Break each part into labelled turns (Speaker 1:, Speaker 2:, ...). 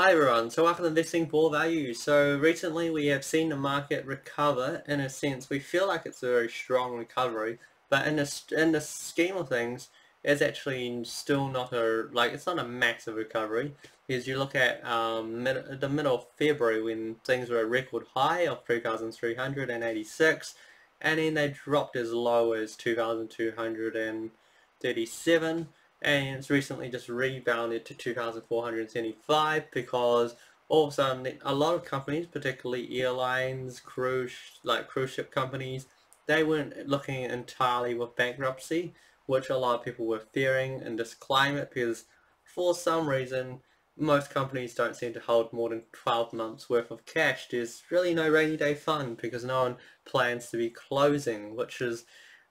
Speaker 1: Hi everyone, so welcome to Investing for Value. So recently we have seen the market recover. In a sense, we feel like it's a very strong recovery, but in the scheme of things, it's actually still not it's not a massive recovery. Because you look at the middle of February when things were a record high of 3,386, and then they dropped as low as 2,237, and it's recently just rebounded to 2,475 because all of a sudden a lot of companies, particularly airlines, cruise ship companies, they weren't looking entirely with bankruptcy, which a lot of people were fearing in this climate because for some reason most companies don't seem to hold more than 12 months worth of cash. There's really no rainy day fund because no one plans to be closing, which is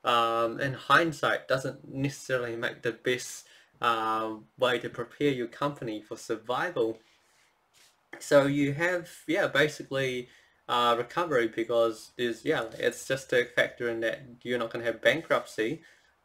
Speaker 1: in hindsight doesn't necessarily make the best way to prepare your company for survival. So you have, basically recovery because it's just a factor in that you're not going to have bankruptcy,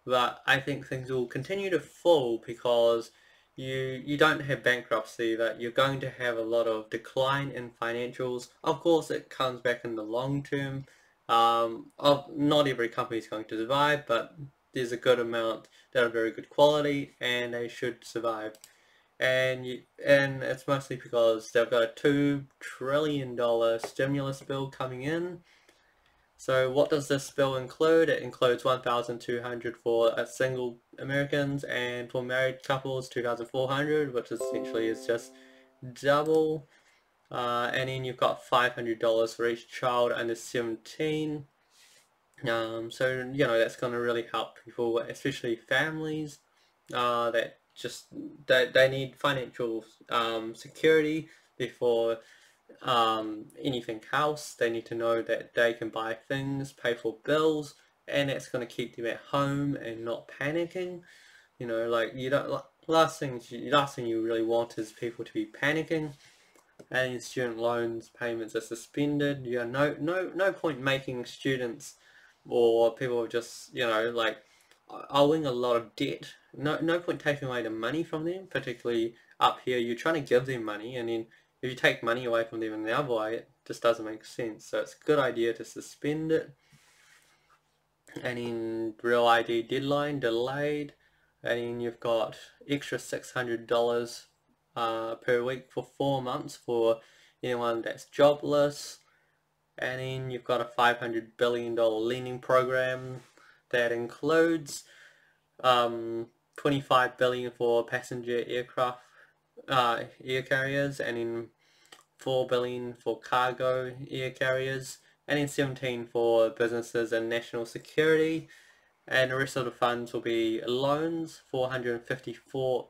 Speaker 1: but I think things will continue to fall because you don't have bankruptcy, that you're going to have a lot of decline in financials. Of course, it comes back in the long term. Not every company is going to survive, but there's a good amount that are very good quality and they should survive. And it's mostly because they've got a $2 trillion stimulus bill coming in. So what does this bill include? It includes 1,200 for a single Americans, and for married couples 2,400, which essentially is just double. And then you've got $500 for each child under 17. So that's going to really help people, especially families that just they need financial security before anything else. They need to know that they can buy things, pay for bills, and that's going to keep them at home and not panicking. Like you don't last thing you really want is people to be panicking. And student loans payments are suspended. No point making students or people just owing a lot of debt. No point taking away the money from them, particularly up here. You're trying to give them money, and then if you take money away from them in the other way, it just doesn't make sense. So it's a good idea to suspend it. And in Real ID deadline delayed, and then you've got extra $600 per week for 4 months for anyone that's jobless. And then you've got a $500 billion lending program that includes 25 billion for passenger aircraft air carriers, and then 4 billion for cargo air carriers, and then 17 for businesses and national security. And the rest of the funds will be loans. 454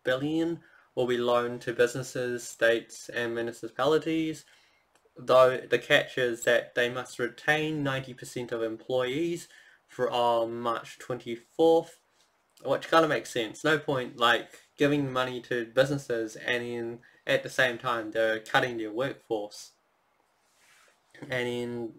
Speaker 1: billion will be loaned to businesses, states and municipalities, though the catch is that they must retain 90% of employees for March 24th, which kind of makes sense. No point giving money to businesses and then at the same time they're cutting their workforce. And then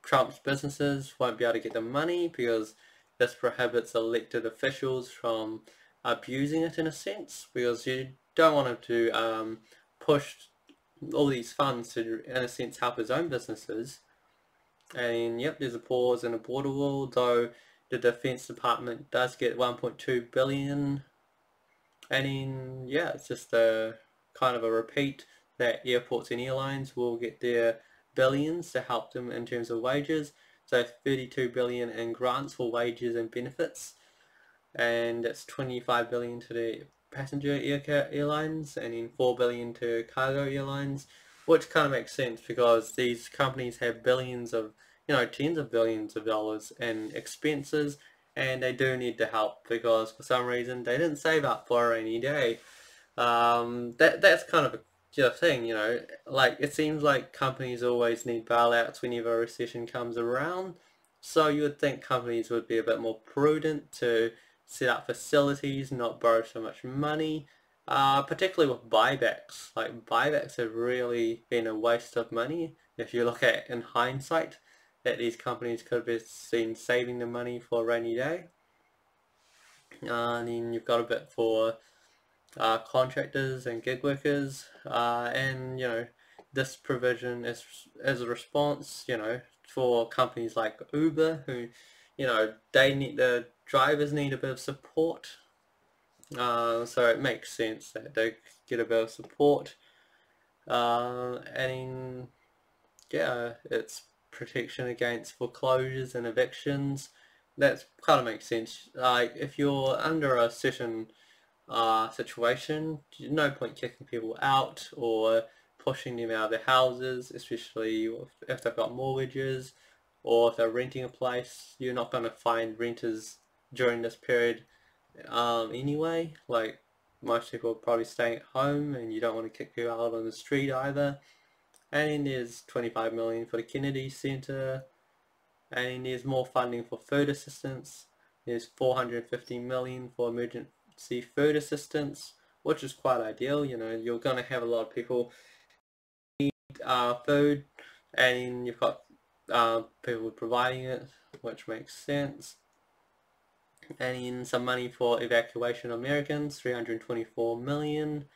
Speaker 1: Trump's businesses won't be able to get the money because this prohibits elected officials from abusing it in a sense, because you don't want him to push all these funds to, in a sense, help his own businesses. And yep, there's a pause in the border wall, though the Defense Department does get 1.2 billion. And then it's just a kind of a repeat that airports and airlines will get their billions to help them in terms of wages. So 32 billion in grants for wages and benefits, and it's 25 billion to the passenger airlines, and then 4 billion to cargo airlines, which kind of makes sense because these companies have billions of, tens of billions of dollars in expenses, and they do need the help because for some reason they didn't save up for a rainy day. That's kind of a thing, like it seems like companies always need bailouts whenever a recession comes around. So you would think companies would be a bit more prudent to set up facilities, not borrow so much money, particularly with buybacks. Like buybacks have really been a waste of money if you look at in hindsight that these companies could have been seen saving the money for a rainy day. And then you've got a bit for contractors and gig workers, and this provision is as a response, for companies like Uber, who, the drivers need a bit of support, so it makes sense that they get a bit of support, and yeah, it's protection against foreclosures and evictions. That kind of makes sense. Like, if you're under a certain situation, no point kicking people out or pushing them out of their houses, especially if they've got mortgages or if they're renting a place. You're not going to find renters during this period anyway. Like, most people are probably staying at home, and you don't want to kick people out on the street either. And there's 25 million for the Kennedy Center, and there's more funding for food assistance. There's 450 million for emergency food assistance, which is quite ideal. You're going to have a lot of people need food, and you've got people providing it, which makes sense. And in some money for evacuation of Americans, 324 million.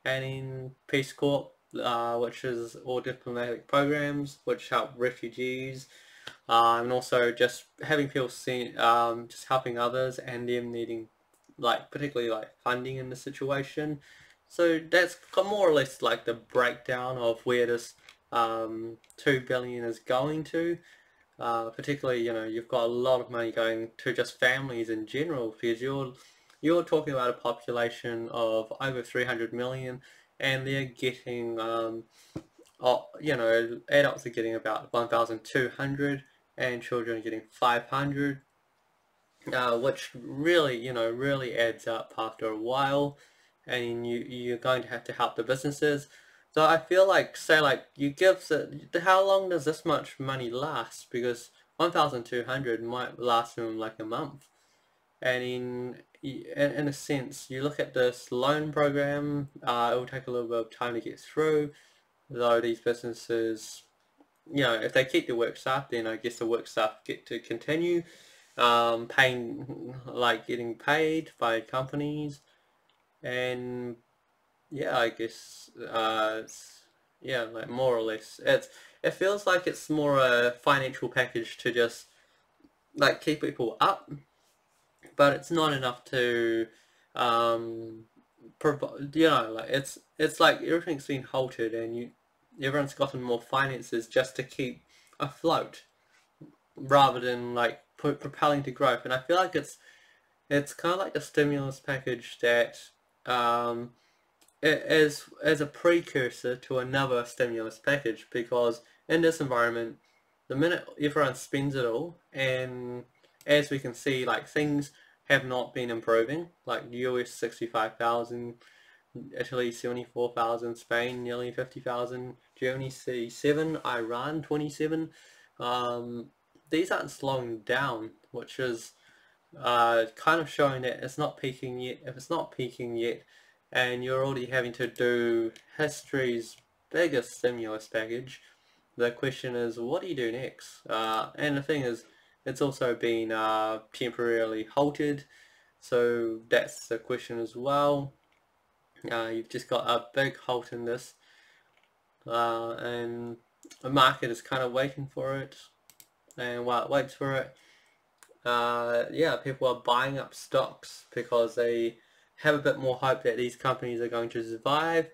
Speaker 1: And in Peace Corps, which is all diplomatic programs which help refugees, and also just having people see, just helping others and them needing, particularly funding in the situation. So that's more or less like the breakdown of where this 2 billion is going to. Particularly, you've got a lot of money going to just families in general, because you're talking about a population of over 300 million, and they're getting, adults are getting about 1,200, and children are getting 500, which really adds up after a while, and you're going to have to help the businesses. So I feel like, say, you give how long does this much money last? Because 1,200 might last them like a month. And in a sense, you look at this loan program, it will take a little bit of time to get through, though these businesses, if they keep the work staff, then I guess the work staff get to continue getting paid by companies. And yeah, I guess more or less it feels like it's more a financial package to just keep people up, but it's not enough to provide. It's like everything's been halted, and everyone's gotten more finances just to keep afloat, rather than propelling to growth. And I feel like it's kind of like a stimulus package that as a precursor to another stimulus package, because in this environment, the minute everyone spends it all, and as we can see, things have not been improving. Like US 65,000, Italy 74,000, Spain nearly 50,000, Germany 37, Iran 27. These aren't slowing down, which is kind of showing that it's not peaking yet. If it's not peaking yet, and you're already having to do history's biggest stimulus package, the question is, what do you do next? And the thing is, it's also been temporarily halted, so that's the question as well. You've just got a big halt in this, and the market is kind of waiting for it, and while it waits for it, people are buying up stocks because they have a bit more hope that these companies are going to survive,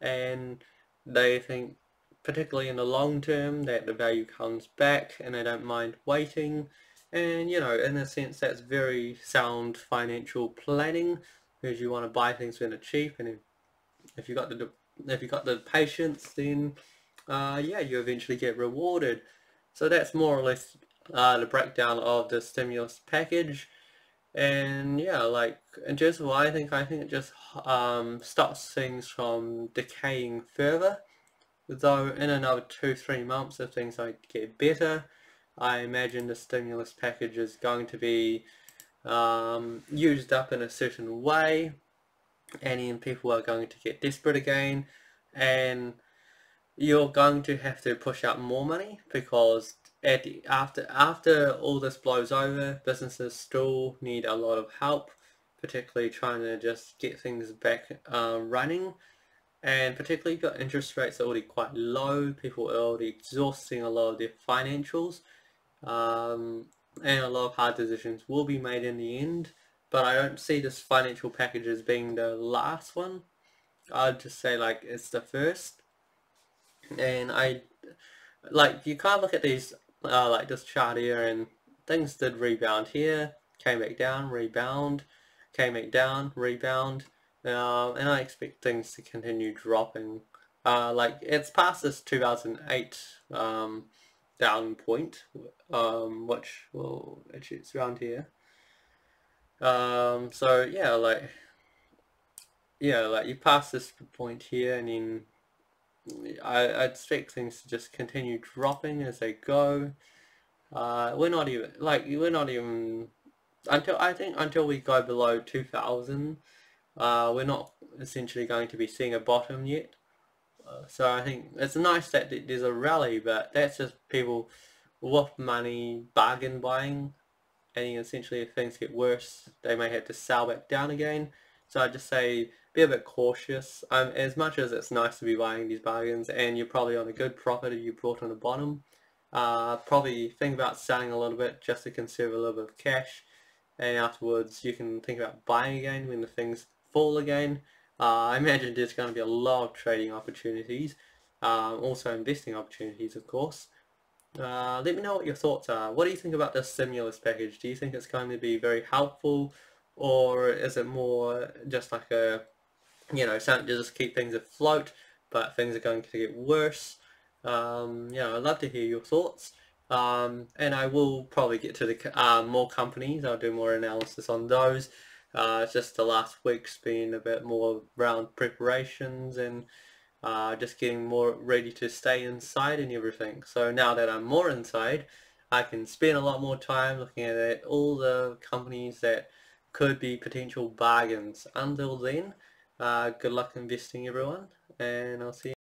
Speaker 1: and they think, particularly in the long term, that the value comes back, and they don't mind waiting. And in a sense, that's very sound financial planning, because you want to buy things when they're cheap, and if you got the patience, then you eventually get rewarded. So that's more or less the breakdown of the stimulus package. And in terms of what I think it just stops things from decaying further. Though in another 2-3 months, if things don't get better, I imagine the stimulus package is going to be used up in a certain way, and then people are going to get desperate again, and you're going to have to push out more money, because after all this blows over, businesses still need a lot of help, particularly trying to just get things back running. And particularly if your interest rates are already quite low, people are already exhausting a lot of their financials, and a lot of hard decisions will be made in the end. But I don't see this financial package as being the last one. I'd just say like it's the first. And you can't look at these like this chart here, and things did rebound here, came back down, rebound, came back down, rebound, and I expect things to continue dropping. Like it's past this 2008 down point, which well actually it's around here. So like you pass this point here, and then I'd expect things to just continue dropping as they go. We're not even until we go below 2000. We're not essentially going to be seeing a bottom yet. So I think it's nice that there's a rally, but that's just people with money bargain buying, and essentially if things get worse, they may have to sell back down again. So I just say be a bit cautious. As much as it's nice to be buying these bargains, and you're probably on a good profit if you brought on the bottom, probably think about selling a little bit just to conserve a little bit of cash, and afterwards you can think about buying again when the things fall again. I imagine there's going to be a lot of trading opportunities, also investing opportunities of course. Let me know what your thoughts are. What do you think about this stimulus package? Do you think it's going to be very helpful, or is it more just like a, something to just keep things afloat, but things are going to get worse? I'd love to hear your thoughts. And I will probably get to the more companies. I'll do more analysis on those. Just the last week's been a bit more around preparations and just getting more ready to stay inside and everything. So now that I'm more inside, I can spend a lot more time looking at all the companies that could be potential bargains. Until then, good luck investing everyone, and I'll see you.